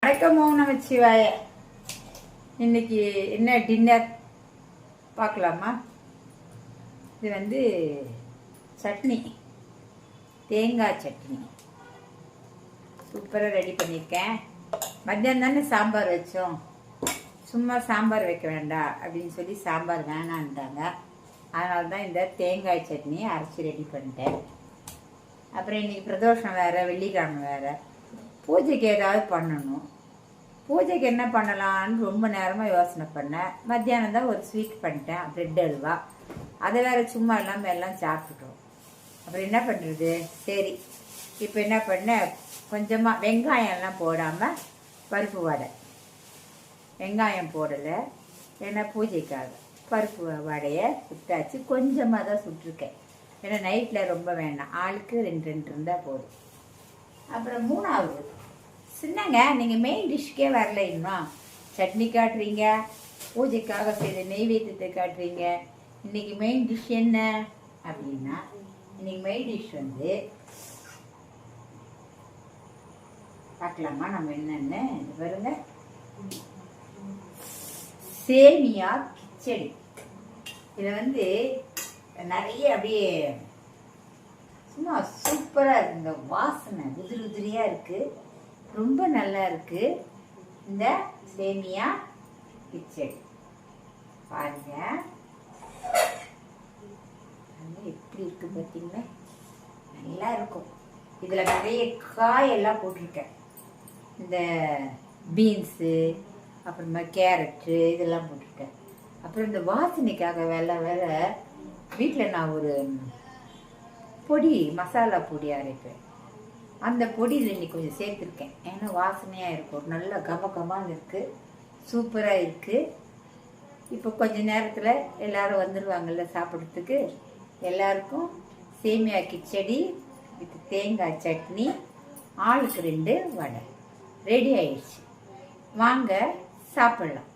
வணக்கம் ஓம் நமச்சிவாய. இன்னைக்கு என்ன டின்னர் பார்க்கலாமா? இது சட்னி, தேங்காய் சட்னி சூப்பராக ரெடி பண்ணியிருக்கேன். மத்தியானம் தானே சாம்பார் வச்சோம், சும்மா சாம்பார் வைக்க வேண்டாம் அப்படின்னு சொல்லி சாம்பார் வேணான்ட்டாங்க. அதனால தான் இந்த தேங்காய் சட்னி அரைச்சி ரெடி பண்ணிட்டேன். அப்புறம் இன்னைக்கு பிரதோஷம் வேறு, வெள்ளிக்கிழமை வேறு, பூஜைக்கு ஏதாவது பண்ணணும். பூஜைக்கு என்ன பண்ணலான்னு ரொம்ப நேரமாக யோசனை பண்ணேன். மத்தியானம் தான் ஒரு ஸ்வீட் பண்ணிட்டேன், பிரெட் அல்வா. அதை வேறு சும்மா இல்லாமல் எல்லாம் சாப்பிட்டுட்டோம். அப்புறம் என்ன பண்ணுறது, சரி இப்போ என்ன பண்ணேன், கொஞ்சமாக வெங்காயம்லாம் போடாமல் பருப்பு வடை. வெங்காயம் போடலை, ஏன்னா பூஜைக்காக பருப்பு வடையை சுட்டாச்சு. கொஞ்சமாக தான் சுட்டிருக்கேன், ஏன்னா நைட்டில் ரொம்ப வேண்டாம், ஆளுக்கு 2 இருந்தால் போதும். அப்புறம் மூணாவது சின்னங்க, நீங்கள் மெயின் டிஷ்க்கே வரல, இன்னும் சட்னி காட்டுறீங்க, பூஜைக்காக செய்த நெய்வேத்தியத்தை காட்டுறீங்க. இன்னைக்கு மெயின் டிஷ் என்ன அப்படின்னா, இன்னைக்கு மெயின் டிஷ் பார்க்கலாமா நம்ம என்னன்னு பாருங்க. சேமியா கிச்சடி. இதை நிறைய அப்படியே சும்மா சூப்பராக இருக்கு. இந்த வாசனை உதிரி உதிரியாக இருக்குது, ரொம்ப நல்லா இருக்குது. இந்த சேமியா கிச்சடி பாருங்க எப்படி இருக்கு பார்த்தீங்களா, நல்லா இருக்கும். இதில் நிறைய காயெல்லாம் போட்டிருக்கேன், இந்த பீன்ஸு, அப்புறமா கேரட்டு இதெல்லாம் போட்டிருக்கேன். அப்புறம் இந்த வாசனைக்காக வேற வீட்டில் நான் ஒரு பொடி, மசாலா பொடி அரைப்பேன். அந்த பொடியில் இன்னைக்கு கொஞ்சம் சேர்த்துருக்கேன், ஏன்னா வாசனையாக இருக்கும், நல்லா கமகமாக இருக்குது, சூப்பராக இருக்குது. இப்போ கொஞ்ச நேரத்தில் எல்லோரும் வந்துடுவாங்கள்ல சாப்பிட்றதுக்கு. எல்லாருக்கும் சேமியா கிச்சடி வித் தேங்காய் சட்னி, ஆளுக்கு 2 வடை ரெடி ஆயிடுச்சு. வாங்க சாப்பிட்லாம்.